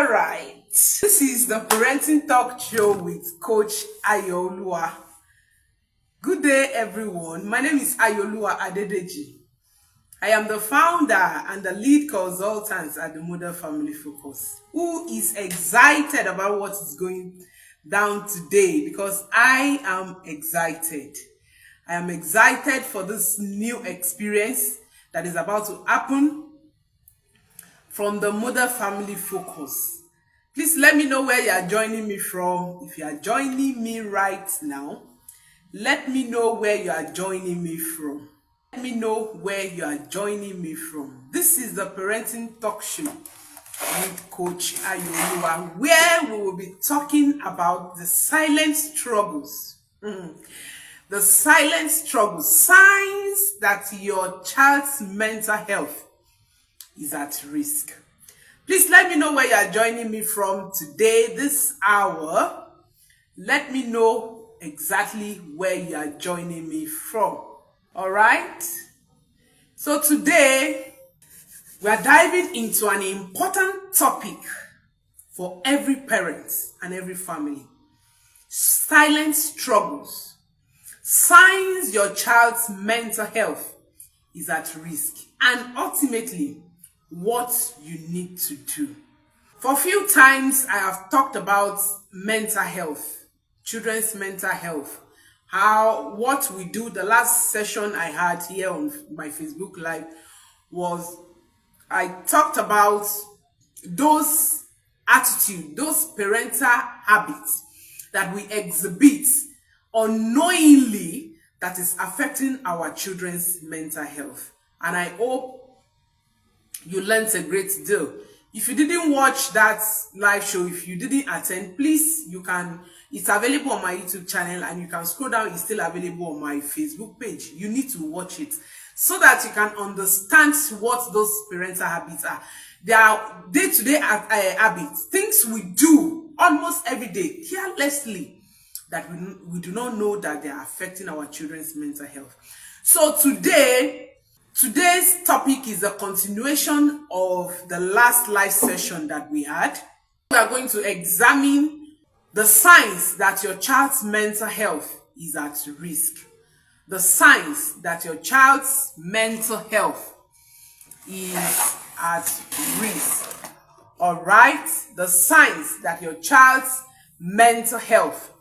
All right. This is the Parenting Talk Show with Coach Ayolua. Good day, everyone. My name is Ayolua Adedeji. I am the founder and the lead consultant at the Model Family Focus, who is excited about what is going down today because I am excited. I am excited for this new experience that is about to happen from the Model Family Focus. Please let me know where you are joining me from. If you are joining me right now, let me know where you are joining me from. Let me know where you are joining me from. This is the Parenting Talk Show with Coach Ayolua, where we will be talking about the silent struggles. The silent struggles, signs that your child's mental health is at risk. Please let me know where you are joining me from today, this hour. Let me know exactly where you are joining me from. All right? So today, we are diving into an important topic for every parent and every family. Silent struggles. Signs your child's mental health is at risk. And ultimately, what you need to do. For a few times, I have talked about mental health, children's mental health, what we do. The last session I had here on my Facebook Live was I talked about those attitudes, those parental habits that we exhibit unknowingly that is affecting our children's mental health. And I hope you learned a great deal. If you didn't watch that live show, if you didn't attend, please, it's available on my YouTube channel and you can scroll down, it's still available on my Facebook page. You need to watch it so that you can understand what those parental habits are. They are day-to-day habits, things we do almost every day, carelessly, that we do not know that they are affecting our children's mental health. So today's topic is a continuation of the last live session that we had. We are going to examine the signs that your child's mental health is at risk. The signs that your child's mental health is at risk. All right? The signs that your child's mental health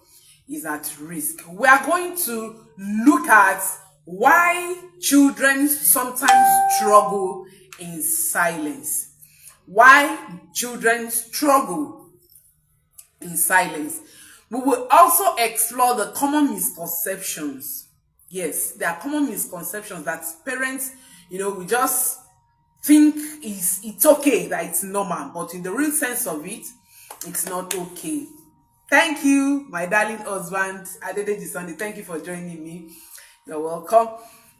is at risk. We are going to look at why children sometimes struggle in silence. Why children struggle in silence. We will also explore the common misconceptions. Yes, there are common misconceptions that parents, we just think it's okay, that it's normal, but in the real sense of it, it's not okay. Thank you, my darling husband, Adedeji Sunday. Thank you for joining me. You're welcome.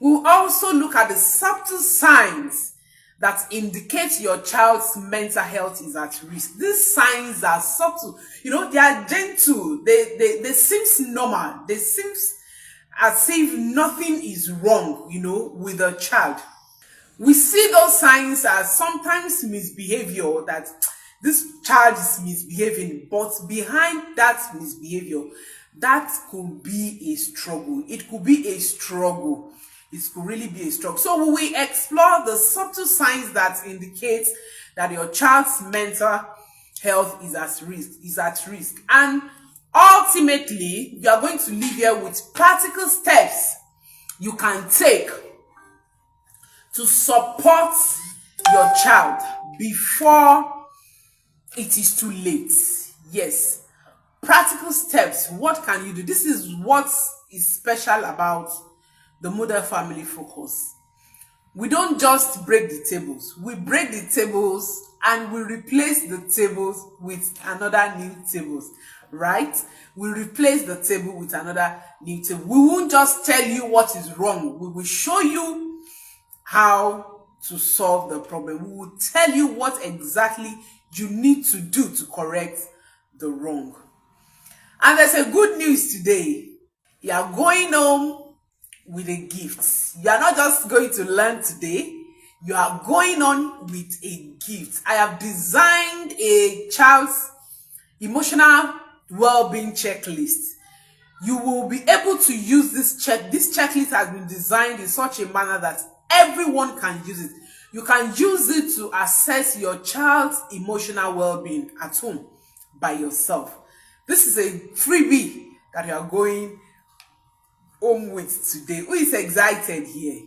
We'll also look at the subtle signs that indicate your child's mental health is at risk. These signs are subtle. They are gentle. They seem normal. They seem as if nothing is wrong, with a child. We see those signs as sometimes misbehavior, that this child is misbehaving, but behind that misbehavior, that could be a struggle. It could be a struggle. It could really be a struggle. So we explore the subtle signs that indicate that your child's mental health is at risk. And ultimately, you are going to leave here with practical steps you can take to support your child before it is too late. Yes. Practical steps. What can you do? This is what is special about the Model Family Focus. We don't just break the tables. We break the tables and we replace the tables with another new tables. Right? We replace the table with another new table. We won't just tell you what is wrong. We will show you how to solve the problem. We will tell you what exactly you need to do to correct the wrong. And there's a good news today. You are going home with a gift. You are not just going to learn today. you are going on with a gift. I have designed a child's emotional well-being checklist. You will be able to use this checklist has been designed in such a manner that everyone can use it. You can use it to assess your child's emotional well-being at home by yourself. This is a freebie that you are going home with today. Who is excited here?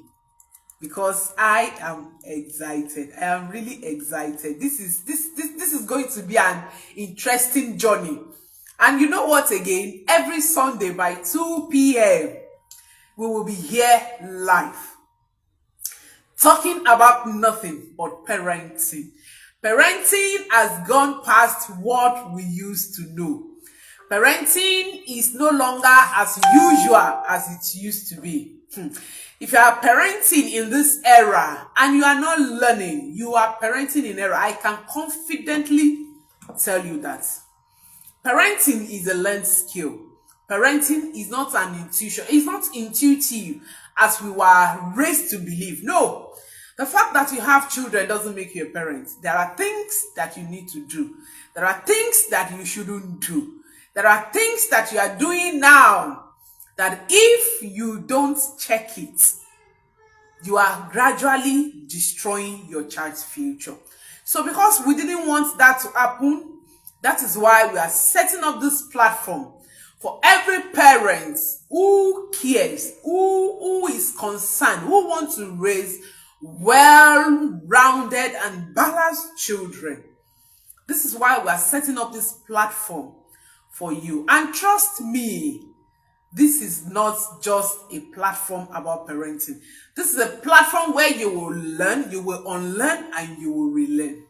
Because I am excited. I am really excited. This is going to be an interesting journey. And you know what again? Every Sunday by 2 p.m. we will be here live, talking about nothing but parenting. Parenting has gone past what we used to know. Parenting is no longer as usual as it used to be. If you are parenting in this era and you are not learning, you are parenting in error. I can confidently tell you that. Parenting is a learned skill. Parenting is not an intuition. It's not intuitive as we were raised to believe. No. The fact that you have children doesn't make you a parent. There are things that you need to do. There are things that you shouldn't do. There are things that you are doing now that if you don't check it, you are gradually destroying your child's future. So because we didn't want that to happen, that is why we are setting up this platform for every parent who cares, who is concerned, who wants to raise well-rounded and balanced children. This is why we are setting up this platform for you. And trust me, this is not just a platform about parenting. This is a platform where you will learn, you will unlearn, and you will relearn.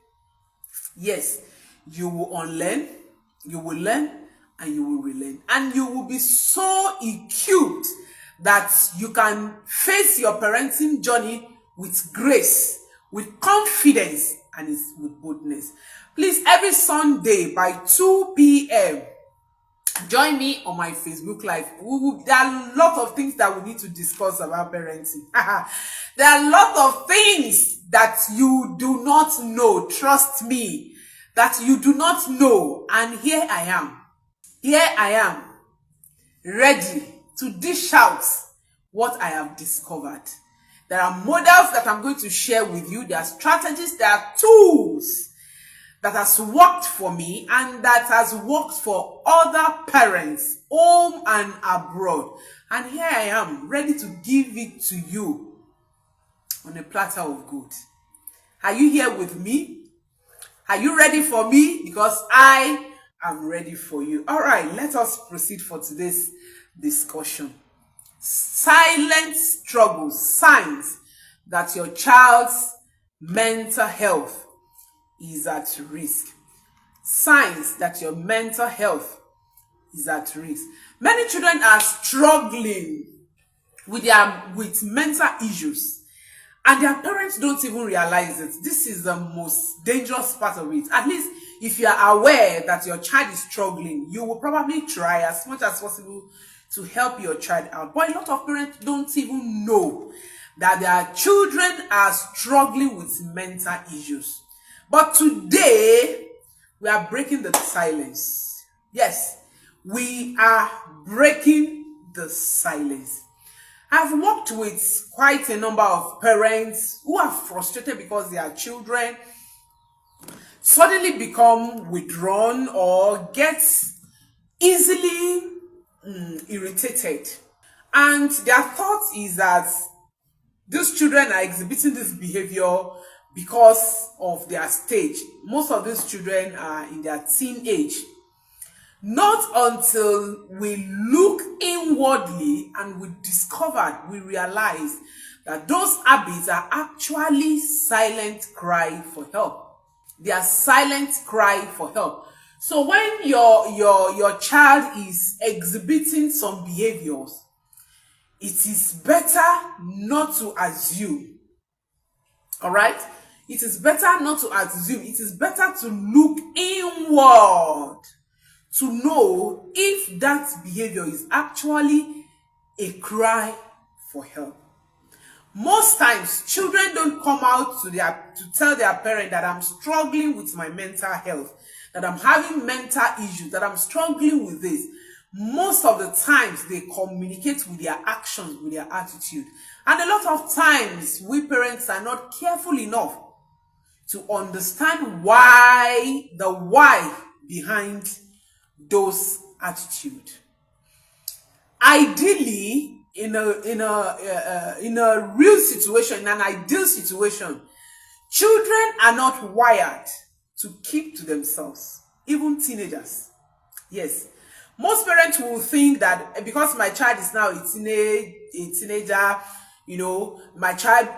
Yes, you will unlearn, you will learn, and you will relearn. And you will be so equipped that you can face your parenting journey with grace, with confidence, and with boldness. Please, every Sunday by 2 p.m., join me on my Facebook Live. There are a lot of things that we need to discuss about parenting. There are a lot of things that you do not know. Trust me, that you do not know. And here I am. Here I am, ready to dish out what I have discovered. There are models that I'm going to share with you. There are strategies, there are tools that has worked for me and that has worked for other parents, home and abroad. And here I am, ready to give it to you on a platter of gold. Are you here with me? Are you ready for me? Because I am ready for you. All right, let us proceed for today's discussion. Silent struggles, signs that your child's mental health is at risk. Signs that your mental health is at risk. Many children are struggling with mental issues, and their parents don't even realize it. This is the most dangerous part of it. At least if you are aware that your child is struggling, you will probably try as much as possible to help your child out. But a lot of parents don't even know that their children are struggling with mental issues. But today, we are breaking the silence. Yes, we are breaking the silence. I've worked with quite a number of parents who are frustrated because their children suddenly become withdrawn or get easily irritated. And their thought is that these children are exhibiting this behavior because of their stage. Most of these children are in their teen age. Not until we look inwardly and we realize that those habits are actually silent cry for help. They are silent cry for help. So when your child is exhibiting some behaviors, it is better not to assume. All right? It is better not to assume. It is better to look inward to know if that behavior is actually a cry for help. Most times, children don't come out to tell their parent that I'm struggling with my mental health, that I'm having mental issues, that I'm struggling with this. Most of the times, they communicate with their actions, with their attitude. And a lot of times, we parents are not careful enough to understand the why behind those attitudes. Ideally, in a real situation, in an ideal situation, children are not wired to keep to themselves, even teenagers. Yes, most parents will think that because my child is now a teenager, my child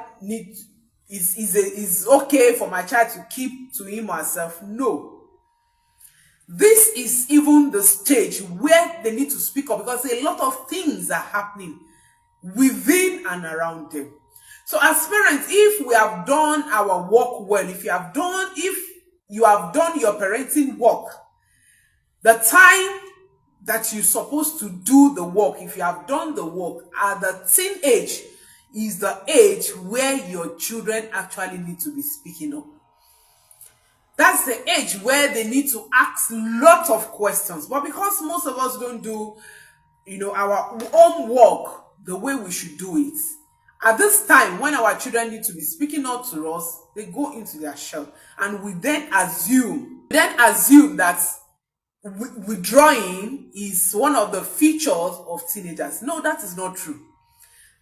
is okay for my child to keep to him or herself. No, this is even the stage where they need to speak up, because a lot of things are happening within and around them. So as parents, if we have done our work well, if you have done your parenting work, the time that you're supposed to do the work, if you have done the work, at the teen age is the age where your children actually need to be speaking up. That's the age where they need to ask lots of questions. But because most of us don't do, our own work the way we should do it, at this time when our children need to be speaking up to us, they go into their shell, and we then assume that withdrawing is one of the features of teenagers. No, that is not true.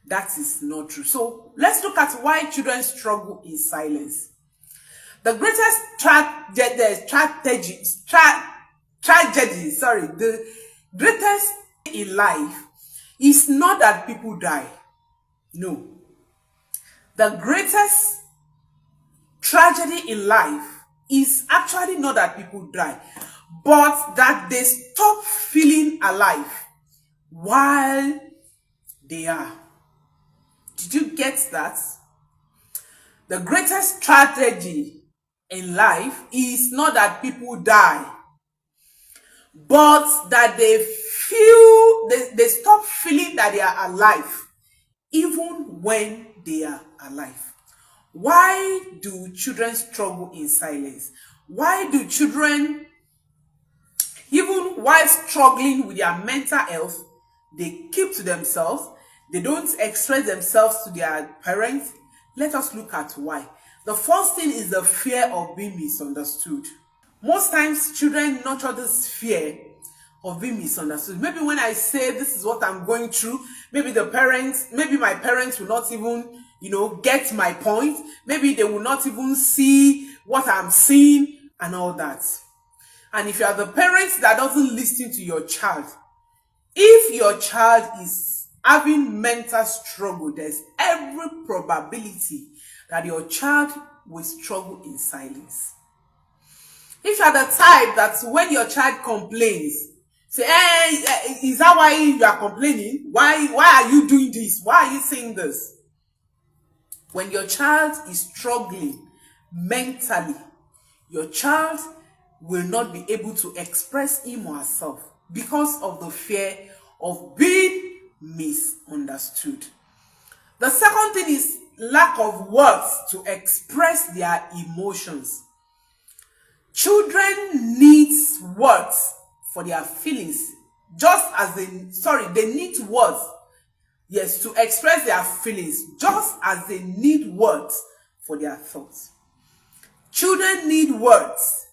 That is not true. So let's look at why children struggle in silence. The greatest the greatest in life is not that people die. No. The greatest tragedy in life is actually not that people die, but that they stop feeling alive while they are. Did you get that? The greatest tragedy in life is not that people die, but that they stop feeling that they are alive even when they are alive. Why do children struggle in silence? Why do children, even while struggling with their mental health, they keep to themselves? They don't express themselves to their parents? Let us look at why. The first thing is the fear of being misunderstood. Most times, children nurture this fear of being misunderstood. Maybe when I say this is what I'm going through, maybe my parents will not even, get my point. Maybe they will not even see what I'm seeing and all that. And if you are the parents that doesn't listen to your child, if your child is having mental struggle, there's every probability that your child will struggle in silence. If you are the type that when your child complains, say, hey, is that why you are complaining? Why are you doing this? Why are you saying this? When your child is struggling mentally, your child will not be able to express him or herself because of the fear of being misunderstood. The second thing is lack of words to express their emotions. Children need words for their feelings, they need words, yes, to express their feelings, just as they need words for their thoughts. Children need words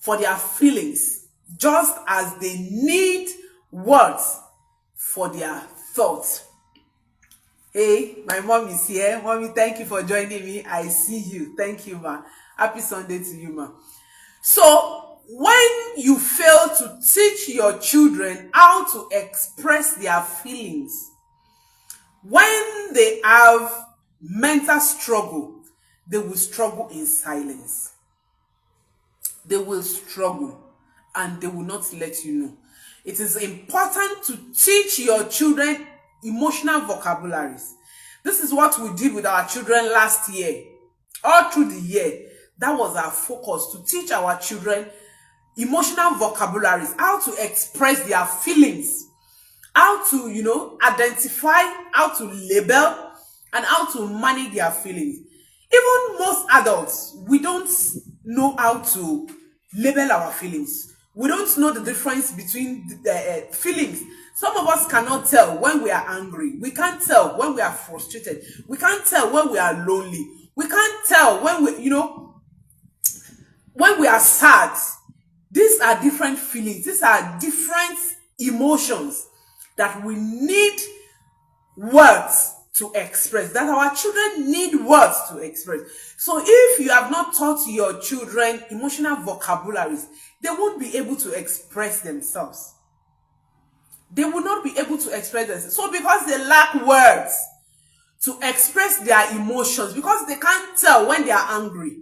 for their feelings, just as they need words for their thoughts. Hey, my mom is here. Mommy, thank you for joining me. I see you. Thank you, ma. Happy Sunday to you, ma. So, when you fail to teach your children how to express their feelings, when they have mental struggle, they will struggle in silence. They will struggle and they will not let you know. It is important to teach your children emotional vocabularies. This is what we did with our children last year. All through the year, that was our focus, to teach our children emotional vocabularies, how to express their feelings, how to, identify, how to label, and how to manage their feelings. Even most adults, we don't know how to label our feelings. We don't know the difference between the feelings. Some of us cannot tell when we are angry. We can't tell when we are frustrated. We can't tell when we are lonely. We can't tell when when we are sad. These are different feelings. These are different emotions that we need words to express, that our children need words to express. So if you have not taught your children emotional vocabularies, they won't be able to express themselves. They will not be able to express themselves. So because they lack words to express their emotions, because they can't tell when they are angry,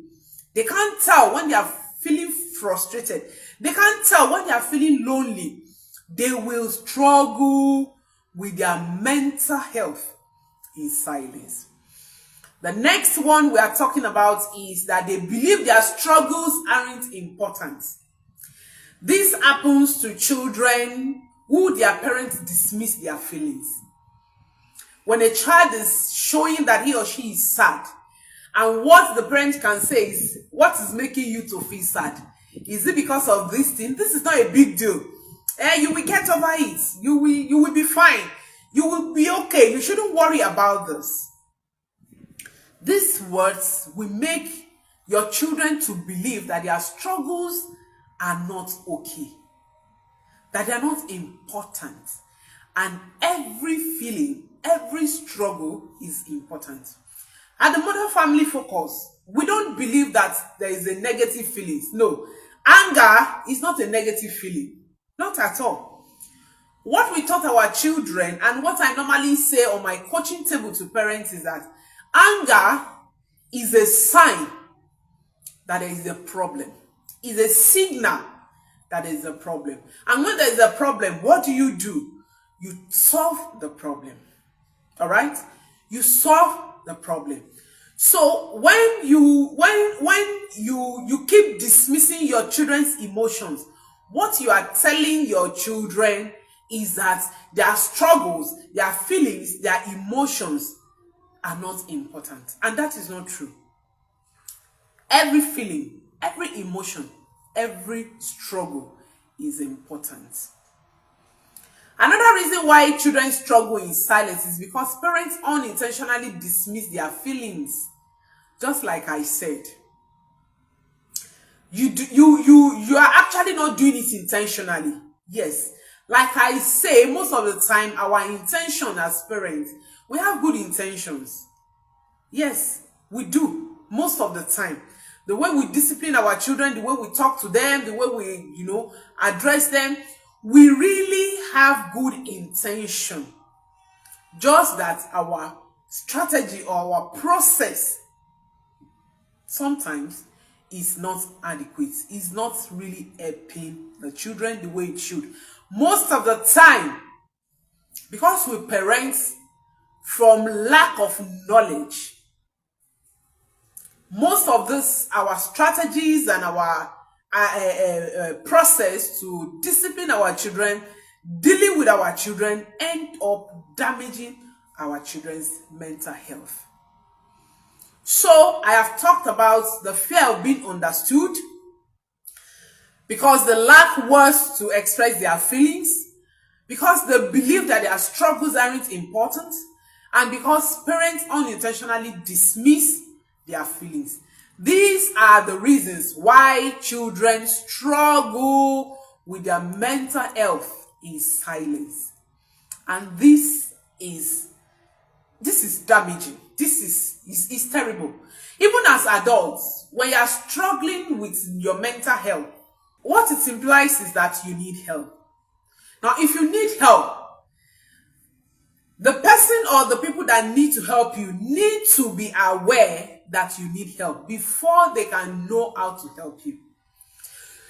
they can't tell when they are feeling frustrated, they can't tell when they are feeling lonely, they will struggle with their mental health in silence. The next one we are talking about is that they believe their struggles aren't important. This happens to children who their parents dismiss their feelings. When a child is showing that he or she is sad, and what the parent can say is, what is making you to feel sad? Is it because of this thing? This is not a big deal. You will get over it. You will be fine. You will be okay. You shouldn't worry about this. These words will make your children to believe that their struggles are not okay, that they are not important, and every feeling, every struggle is important. At the Model Family Focus, we don't believe that there is a negative feeling. No, anger is not a negative feeling, not at all. What we taught our children, and what I normally say on my coaching table to parents, is that anger is a sign that there is a problem. It's a signal that there is a problem. And when there is a problem, what do? You solve the problem. All right? You solve the problem. So when you keep dismissing your children's emotions, what you are telling your children is that their struggles, their feelings, their emotions are not important. And that is not true. Every feeling, every emotion, every struggle is important. Another reason why children struggle in silence is because parents unintentionally dismiss their feelings. Just like I said, you are actually not doing it intentionally. Yes, like I say, most of the time our intention as parents, we have good intentions. Yes, we do most of the time. The way we discipline our children, the way we talk to them, the way we address them, we really have good intention. Just that our strategy or our process sometimes is not adequate. It's not really helping the children the way it should. Most of the time, because we parent from lack of knowledge, most of this, our strategies and our process to discipline our children, dealing with our children, end up damaging our children's mental health. So I have talked about the fear of being understood, because they lack words to express their feelings, because they believe that their struggles aren't important, and because parents unintentionally dismiss their feelings. These are the reasons why children struggle with their mental health in silence. And this is damaging. This is terrible. Even as adults, when you are struggling with your mental health, what it implies is that you need help. Now, if you need help, the person or the people that need to help you need to be aware that you need help before they can know how to help you.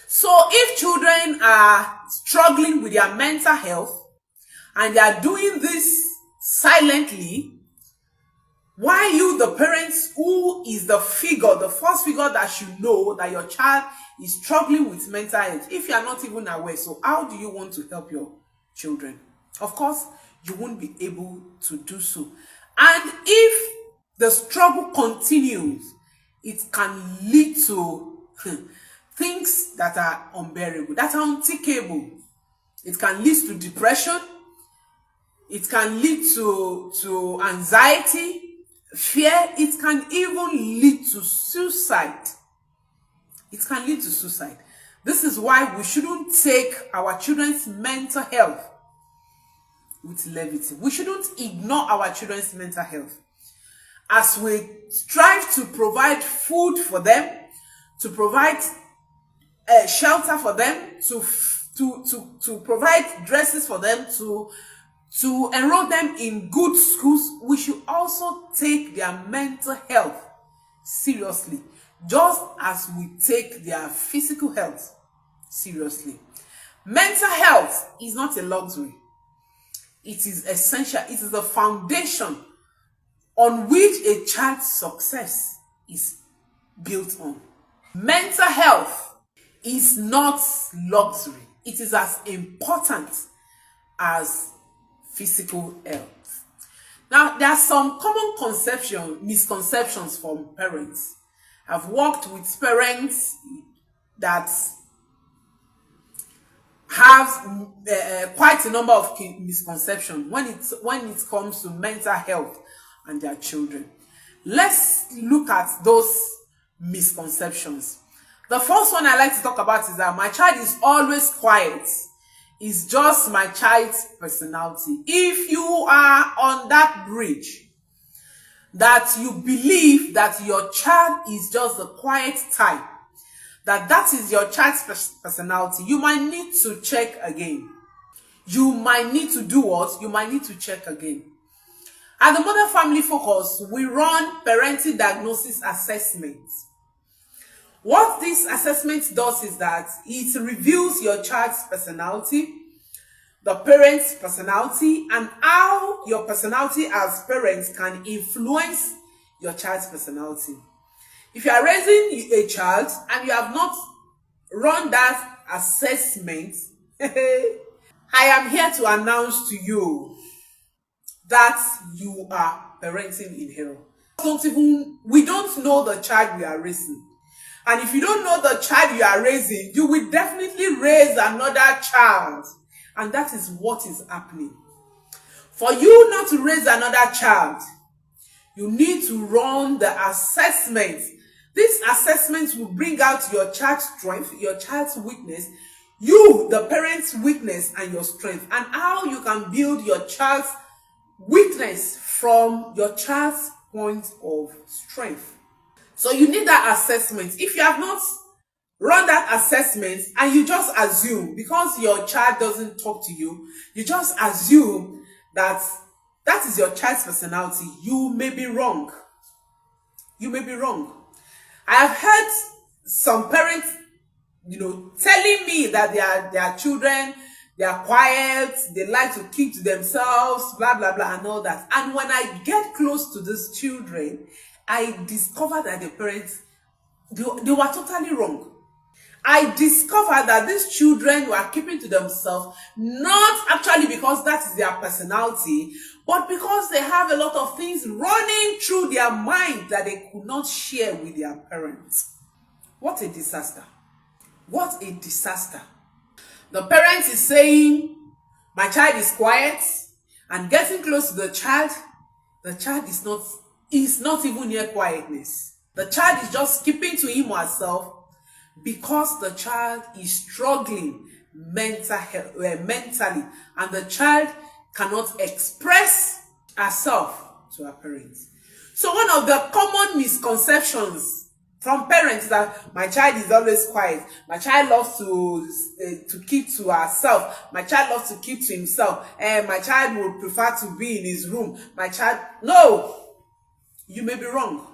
So if children are struggling with their mental health and they are doing this silently, why you, the parents, who is the first figure that should know that your child is struggling with mental health, if you are not even aware, so how do you want to help your children? Of course, you won't be able to do so. And if the struggle continues, it can lead to things that are unbearable, that are unthinkable. It can lead to depression. It can lead to anxiety, fear. It can even lead to suicide. It can lead to suicide. This is why we shouldn't take our children's mental health with levity. We shouldn't ignore our children's mental health. As we strive to provide food for them, to provide shelter for them, to provide dresses for them, to enroll them in good schools, we should also take their mental health seriously, just as we take their physical health seriously. Mental health is not a luxury. It is essential. It is the foundation on which a child's success is built on. Mental health is not luxury. It is as important as physical health. Now, there are some common misconceptions from parents. I've worked with parents that have quite a number of misconceptions when it comes to mental health and their children. Let's look at those misconceptions. The first one I like to talk about is that my child is always quiet. It's just my child's personality. If you are on that bridge, that you believe that your child is just the quiet type, that is your child's personality, you might need to check again. You might need to do what? You might need to check again. At the Mother Family Focus, we run parenting diagnosis assessments. What this assessment does is that it reveals your child's personality, the parent's personality, and how your personality as parents can influence your child's personality. If you are raising a child and you have not run that assessment, I am here to announce to you that you are parenting in error. We don't know the child we are raising. And if you don't know the child you are raising, you will definitely raise another child. And that is what is happening. For you not to raise another child, you need to run the assessment. These assessments will bring out your child's strength, your child's weakness, you, the parent's weakness, and your strength, and how you can build your child's weakness from your child's point of strength. So you need that assessment. If you have not run that assessment and you just assume, because your child doesn't talk to you, you just assume that is your child's personality, you may be wrong. You may be wrong. I have heard some parents, telling me that their children, they are quiet, they like to keep to themselves, blah, blah, blah, and all that. And when I get close to these children, I discovered that the parents, they were totally wrong. I discovered that these children were keeping to themselves, not actually because that is their personality, but because they have a lot of things running through their mind that they could not share with their parents. What a disaster. What a disaster. The parent is saying, my child is quiet, and getting close to the child is not even near quietness. The child is just keeping to him or herself because the child is struggling mentally, and the child cannot express herself to her parents. So one of the common misconceptions from parents is that my child is always quiet, my child loves to keep to herself, my child loves to keep to himself, and my child would prefer to be in his room. No, you may be wrong.